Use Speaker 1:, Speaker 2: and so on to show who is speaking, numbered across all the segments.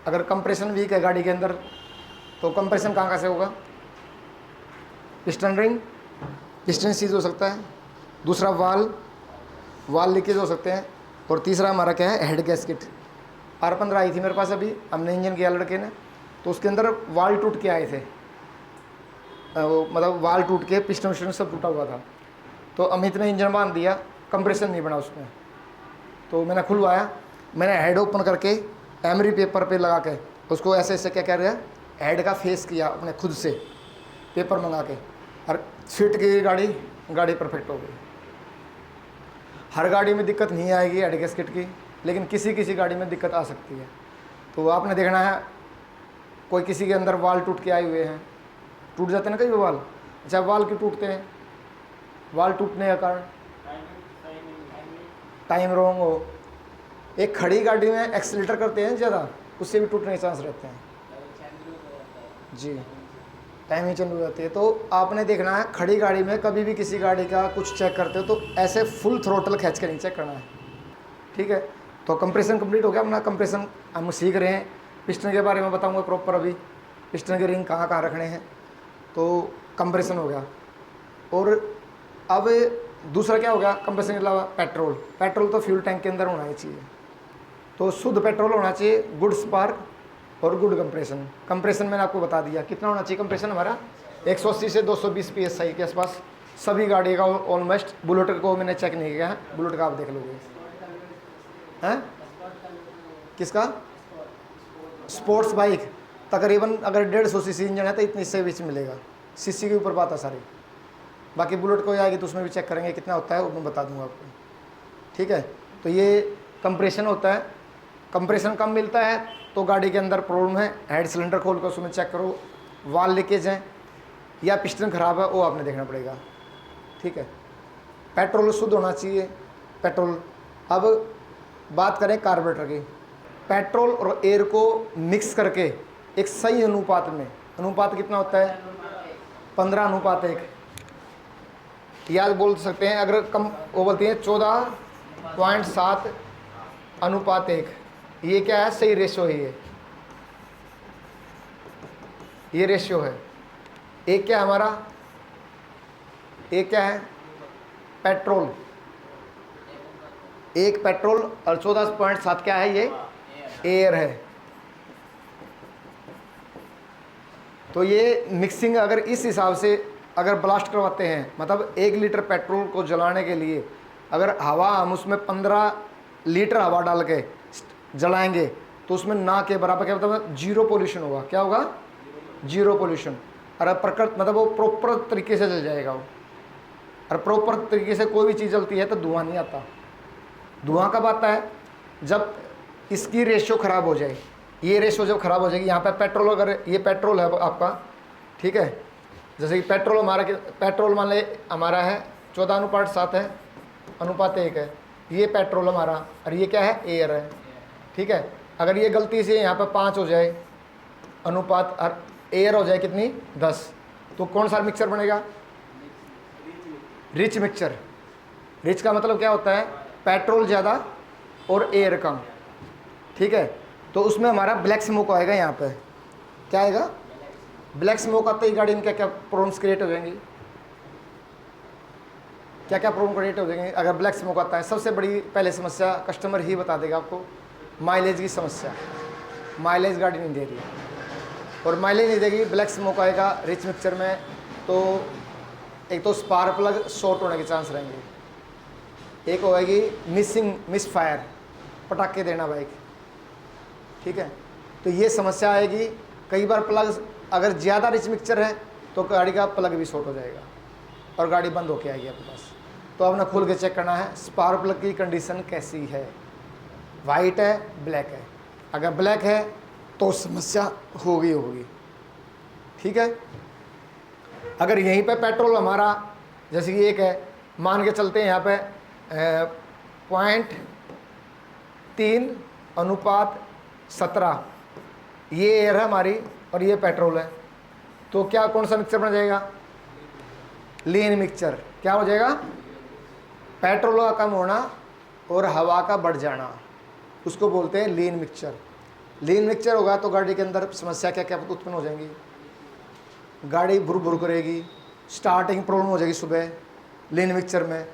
Speaker 1: अगर compression week है गाड़ी के अंदर तो कंप्रेशन कहाँ से होगा? पिस्टन रिंग, पिस्टन सीज हो सकता है, दूसरा वाल लीकेज हो सकते हैं, और तीसरा हमारा क्या है? Head gasket. R15 आई थी मेरे पास अभी, हमने इंजन किया लड़के ने, तो उसके अंदर वाल टूट के आए थे, मतलब वाल टूट के पिस्टन विस्टन सब टूटा हुआ था। तो अमित ने इंजन बांध दिया, कंप्रेशन नहीं बना उसमें। तो मैंने खुलवाया, मैंने हेड ओपन करके एमरी पेपर पे लगा के उसको ऐसे ऐसे क्या कह रहे हैं, हेड का फेस किया अपने खुद से पेपर मंगा के, और फिट की गाड़ी परफेक्ट हो गई। हर गाड़ी में दिक्कत नहीं आएगी हेड गैस्केट की, लेकिन किसी किसी गाड़ी में दिक्कत आ सकती है। तो आपने देखना है, कोई किसी के अंदर वाल टूट के आए हुए हैं, टूट जाते हैं ना कई वाल। अच्छा, वाल क्यों टूटते हैं? वाल टूटने का कारण टाइम रॉन्ग हो। एक खड़ी गाड़ी में एक्सीलेटर करते हैं ज़्यादा, उससे भी टूटने के चांस रहते हैं जी, टाइम ही चालू रहती है। तो आपने देखना है, खड़ी गाड़ी में कभी भी किसी गाड़ी का कुछ चेक करते हो तो ऐसे फुल थ्रोटल खींच के नहीं चेक करना है, ठीक है। तो कंप्रेशन कंप्लीट हो गया अपना। कंप्रेशन हम सीख रहे हैं, पिस्टन के बारे में बताऊंगा प्रॉपर अभी, पिस्टन के रिंग कहाँ कहाँ रखने हैं। तो कंप्रेशन हो गया, और अब दूसरा क्या हो गया कंप्रेशन के अलावा? पेट्रोल तो फ्यूल टैंक के अंदर होना ही चाहिए। तो शुद्ध पेट्रोल होना चाहिए, गुड स्पार्क और गुड कंप्रेशन मैंने आपको बता दिया कितना होना चाहिए कंप्रेशन हमारा, 180 से 220 PSI के आसपास सभी गाड़ी का ऑलमोस्ट। बुलेट को मैंने चेक नहीं किया है, बुलेट का आप देख लोगे। हैं किसका? स्पोर्ट्स बाइक तकरीबन अगर 150 सीसी इंजन है तो इतनी से बीच मिलेगा, सीसी के ऊपर बात है सारी। बाकी बुलेट को आएगी तो उसमें भी चेक करेंगे कितना होता है, वो मैं बता दूंगा आपको, ठीक है। तो ये कंप्रेशन होता है। कंप्रेशन कम मिलता है तो गाड़ी के अंदर प्रॉब्लम है, हेड सिलेंडर खोल कर उसमें चेक करो, वाल लीकेज है या पिस्टन खराब है, वो आपने देखना पड़ेगा, ठीक है। पेट्रोल शुद्ध होना चाहिए पेट्रोल। अब बात करें कार्बोरेटर की, पेट्रोल और एयर को मिक्स करके एक सही अनुपात में, अनुपात कितना होता है? 15:1 याद बोल सकते हैं। अगर कम वो बोलती है 14.7:1, ये क्या है? सही रेशियो है ये रेशियो है। एक क्या हमारा, एक क्या है? पेट्रोल, एक पेट्रोल, और 14.7 क्या है? ये एयर है। तो ये मिक्सिंग अगर इस हिसाब से अगर ब्लास्ट करवाते हैं, मतलब 1 लीटर पेट्रोल को जलाने के लिए अगर हवा हम उसमें 15 लीटर हवा डाल के जलाएंगे तो उसमें ना के बराबर क्या मतलब 0 पोल्यूशन होगा। क्या होगा? 0 पोल्यूशन। और प्रकृति मतलब वो प्रॉपर तरीके से जल जाएगा वो। और प्रॉपर तरीके से कोई भी चीज़ जलती है तो धुआं नहीं आता। धुआं कब आता है? जब इसकी रेशियो ख़राब हो जाए। ये रेशियो जब ख़राब हो जाएगी, यहाँ पे पेट्रोल, अगर ये पेट्रोल है आपका, ठीक है, जैसे कि पेट्रोल हमारा, पेट्रोल मान ले हमारा है 14:7 है, 1:1 है, ये पेट्रोल हमारा, और ये क्या है? एयर है, ठीक है। अगर ये गलती से यहाँ पे 5 हो जाए अनुपात और एयर हो जाए कितनी? 10, तो कौन सा मिक्सचर बनेगा? Rich mixture. रिच का मतलब क्या होता है? पेट्रोल ज़्यादा और एयर कम, ठीक है। तो उसमें हमारा ब्लैक स्मोक आएगा। यहाँ पे क्या आएगा? ब्लैक स्मोक आते ही गाड़ी में क्या क्या प्रॉब्लम्स क्रिएट हो जाएंगी? क्या क्या प्रॉब्लम क्रिएट हो जाएंगे अगर ब्लैक स्मोक आता है? सबसे बड़ी पहले समस्या कस्टमर ही बता देगा आपको, माइलेज की समस्या। माइलेज गाड़ी नहीं दे रही, और माइलेज नहीं देगी, ब्लैक स्मोक आएगा रिच मिक्सचर में, तो एक तो स्पार्क प्लग शॉर्ट होने के चांस रहेंगे, एक होएगी मिस फायर, पटाखे देना बाइक, ठीक है। तो ये समस्या आएगी। कई बार प्लग अगर ज़्यादा रिच मिक्सचर है तो गाड़ी का प्लग भी शॉर्ट हो जाएगा और गाड़ी बंद होके आएगी आपके पास। तो आपने खोल के चेक करना है स्पार्क प्लग की कंडीशन कैसी है, वाइट है, ब्लैक है। अगर ब्लैक है तो समस्या होगी, ठीक है। अगर यहीं पे पेट्रोल हमारा जैसे कि एक है, मान के चलते हैं यहाँ पे 0.3:17, ये एयर है हमारी और ये पेट्रोल है, तो क्या कौन सा मिक्सचर बन जाएगा? Lean mixture. क्या हो जाएगा? पेट्रोल का कम होना और हवा का बढ़ जाना, उसको बोलते हैं लीन मिक्सचर। लीन मिक्सचर होगा तो गाड़ी के अंदर समस्या क्या क्या उत्पन्न हो जाएंगी, गाड़ी बुर बुर करेगी, स्टार्टिंग प्रॉब्लम हो जाएगी सुबह लीन मिक्सचर में।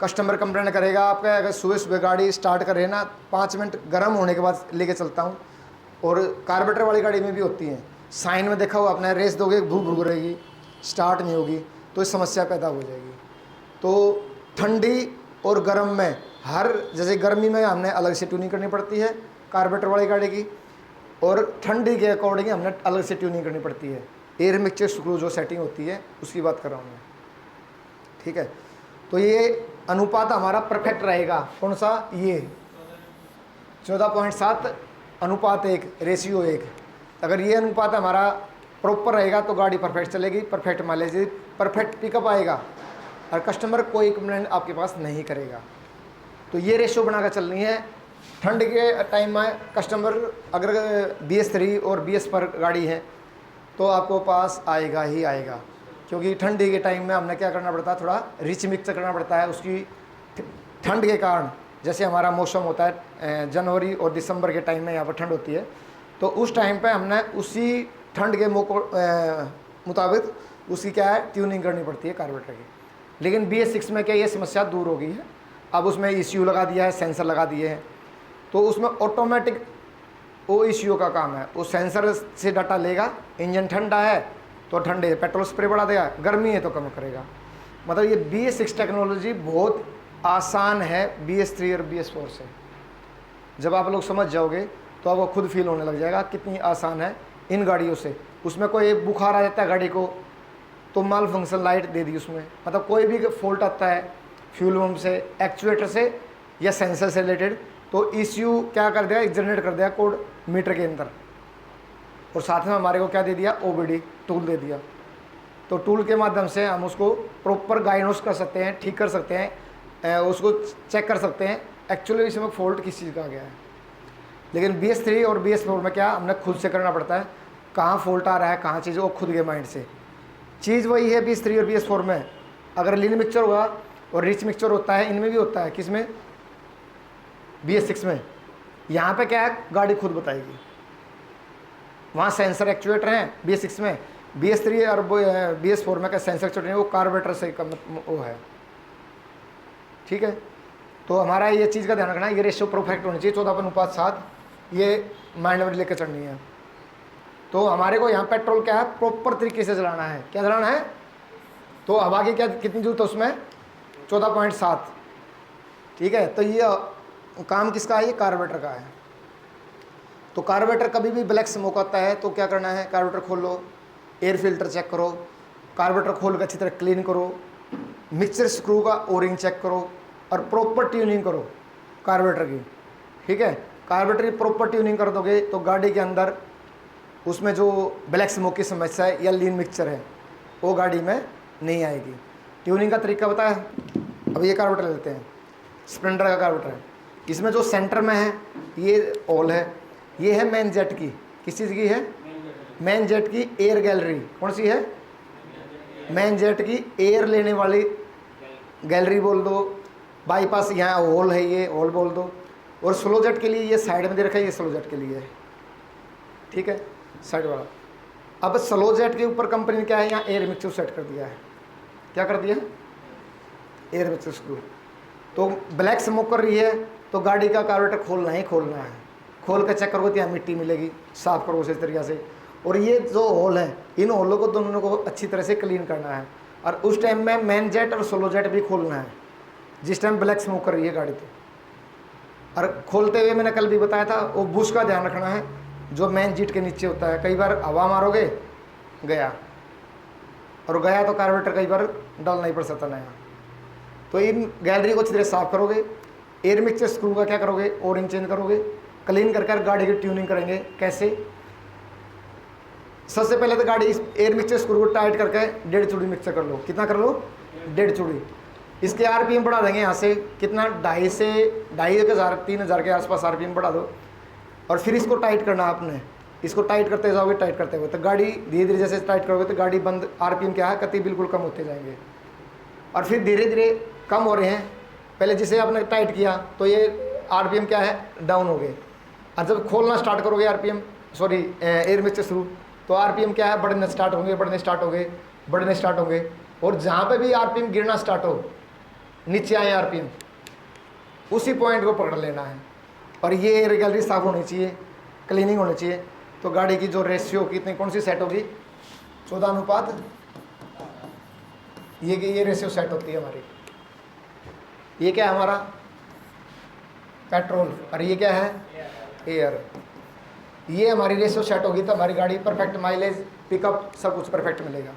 Speaker 1: कस्टमर कंप्लेंट करेगा आपका, अगर सुबह सुबह गाड़ी स्टार्ट करे ना 5 मिनट गर्म होने के बाद लेके चलता हूँ, और कार्बोरेटर वाली गाड़ी में भी होती हैं, साइन में देखा हुआ आपने, रेस दोगे भूख भूख रहेगी, स्टार्ट नहीं होगी, तो इस समस्या पैदा हो जाएगी। तो ठंडी और गर्म में हर, जैसे गर्मी में हमने अलग से ट्यूनिंग करनी पड़ती है कार्बोरेटर वाली गाड़ी की, और ठंडी के अकॉर्डिंग हमने अलग से ट्यूनिंग करनी पड़ती है। एयर मिक्सचर स्क्रू जो सेटिंग होती है उसकी बात कर रहा हूँ मैं, ठीक है। तो ये अनुपात हमारा परफेक्ट रहेगा, कौन सा, ये 14.7 अनुपात 1 रेशियो 1। अगर ये अनुपात हमारा प्रॉपर रहेगा तो गाड़ी परफेक्ट चलेगी, परफेक्ट माइलेज, परफेक्ट पिकअप आएगा, और कस्टमर कोई कंप्लेंट आपके पास नहीं करेगा। तो ये रेशियो बनाकर चलनी है। ठंड के टाइम में कस्टमर अगर BS3 और BS पर गाड़ी है तो आपको पास आएगा ही आएगा, क्योंकि ठंडी के टाइम में हमने क्या करना पड़ता है, थोड़ा रिच मिक्स करना पड़ता है उसकी ठंड के कारण। जैसे हमारा मौसम होता है जनवरी और दिसंबर के टाइम में यहाँ पर ठंड होती है, तो उस टाइम पे हमने उसी ठंड के मुताबिक उसकी क्या है ट्यूनिंग करनी पड़ती है कार्बोरेटर की। लेकिन BS6 में क्या ये समस्या दूर हो गई है, अब उसमें ECU लगा दिया है, सेंसर लगा दिए हैं, तो उसमें ऑटोमेटिक वो ECU का काम है, वो सेंसर से डाटा लेगा, इंजन ठंडा है तो ठंडे पेट्रोल स्प्रे बढ़ा देगा, गर्मी है तो कम करेगा। मतलब ये BS6 टेक्नोलॉजी बहुत आसान है BS3 और BS4 से। जब आप लोग समझ जाओगे तो आपको खुद फील होने लग जाएगा कितनी आसान है इन गाड़ियों से। उसमें कोई बुखार आ जाता है गाड़ी को तो माल फंक्शन लाइट दे दी उसमें, मतलब कोई भी फॉल्ट आता है फ्यूल पम्प से, एक्चुएटर से या सेंसर से रिलेटेड, तो ECU क्या कर दिया, जनरेट कर दिया कोड मीटर के अंदर, और साथ में हमारे को क्या दे दिया, OBD टूल दे दिया। तो टूल के माध्यम से हम उसको प्रॉपर डायग्नोस कर सकते हैं, ठीक कर सकते हैं, उसको चेक कर सकते हैं एक्चुअली इसमें फॉल्ट किस चीज़ का आ गया है। लेकिन BS3 और BS4 में क्या हमने खुद से करना पड़ता है, कहाँ फॉल्ट आ रहा है, कहाँ चीज़, वो खुद के माइंड से। चीज़ वही है BS3 और BS4 में। अगर लीन मिक्सचर होगा और रिच मिक्सचर होता है, इनमें भी होता है, किसमें, BS6 में। यहाँ पे क्या है, गाड़ी खुद बताएगी, वहाँ सेंसर एक्चुएटर हैं BS6 में, BS3 और BS4 में क्या सेंसर एक्चुएटर है, वो कार्बोरेटर से कम वो है, ठीक है। तो हमारा ये चीज़ का ध्यान रखना है, ये रेशियो परफेक्ट होनी चाहिए 14:7, ये माइंड में लेकर चलनी है। तो हमारे को यहाँ पेट्रोल क्या है, प्रॉपर तरीके से चलाना है। क्या चलाना है, तो हवा की क्या कितनी जरूरत है उसमें, 14.7, ठीक है। तो ये काम किसका है, ये कार्बोरेटर का है। तो कार्बोरेटर कभी भी ब्लैक स्मोक आता है तो क्या करना है, कार्बोरेटर खोल लो, एयर फिल्टर चेक करो, कार्बोरेटर खोल कर अच्छी तरह क्लीन करो, मिक्सचर स्क्रू का ओरिंग चेक करो, और प्रॉपर ट्यूनिंग करो कार्बोरेटर की, ठीक है। कार्बोरेटर की प्रॉपर ट्यूनिंग कर दोगे तो गाड़ी के अंदर उसमें जो ब्लैक स्मोक की समस्या है या लीन मिक्सचर है वो गाड़ी में नहीं आएगी। ट्यूनिंग का तरीका बताया। अब ये कार्बोरेटर लेते हैं, स्प्लेंडर का कार्बोरेटर है, इसमें जो सेंटर में है ये ऑल है, ये है मेन जेट की, किस चीज़ की है, मेन जेट की एयर गैलरी, कौन सी है, मेन जेट की एयर लेने वाली गैलरी बोल दो, बाईपास यहाँ होल है, ये होल बोल दो। और स्लो जेट के लिए ये साइड में दे रखा है, ये स्लो जेट के लिए है, ठीक है, साइड वाला। अब स्लो जेट के ऊपर कंपनी ने क्या है, यहाँ एयर मिक्सचर सेट कर दिया है, क्या कर दिया, एयर मिक्सचर स्क्रू। तो ब्लैक स्मोक कर रही है तो गाड़ी का कार्बोरेटर खोलना ही खोलना है, खोल कर चेक करोगे तो यहाँ मिट्टी मिलेगी, साफ करो उसी तरीके से। और ये जो होल है, इन होलों को दोनों को अच्छी तरह से क्लीन करना है, और उस टाइम में मेन जेट और स्लो जेट भी खोलना है जिस टाइम ब्लैक स्मोक कर रही है गाड़ी। तो और खोलते हुए मैंने कल भी बताया था, वो बुश का ध्यान रखना है जो मेन जीट के नीचे होता है। कई बार हवा मारोगे गया, और गया तो कार्बोरेटर कई बार डालना ही पड़ सकता नया। तो इन गैलरी को अच्छी तरह साफ करोगे, एयर मिक्सचर स्क्रू का क्या करोगे, ओरिंग चेंज करोगे, क्लीन कर गाड़ी की ट्यूनिंग करेंगे। कैसे, सबसे पहले तो गाड़ी एयर मिक्सचर स्क्रू को टाइट करके 1.5 चूड़ी मिक्सचर कर लो। कितना कर लो, 1.5 चूड़ी। इसके RPM बढ़ा देंगे यहाँ से, कितना, 2.5 से 2,500 3,000 के आसपास RPM बढ़ा दो, और फिर इसको टाइट करना आपने। इसको टाइट करते जाओगे, टाइट करते हुए तो गाड़ी धीरे धीरे जैसे टाइट करोगे तो गाड़ी बंद, RPM क्या है, कति बिल्कुल कम होते जाएंगे, और फिर धीरे धीरे कम हो रहे हैं। पहले जिसे आपने टाइट किया तो ये RPM क्या है, डाउन हो गए, और जब खोलना स्टार्ट करोगे आरपीएम सॉरी एयर मिक्सचर शुरू, तो आरपीएम क्या है, बढ़ने स्टार्ट होंगे बढ़ने स्टार्ट होंगे बढ़ने स्टार्ट होंगे। और जहाँ पे भी आरपीएम गिरना स्टार्ट हो, नीचे आए आरपीएम, उसी पॉइंट को पकड़ लेना है। और ये एयर गैलरी साफ होनी चाहिए, क्लीनिंग होनी चाहिए। तो गाड़ी की जो रेशियो कितनी कौन सी सेट होगी, 14:, ये रेशियो सेट होती है हमारी। ये क्या है हमारा पेट्रोल और ये क्या है एयर। ये हमारी रेशियो सेट होगी तो हमारी गाड़ी परफेक्ट माइलेज पिकअप सब कुछ परफेक्ट मिलेगा।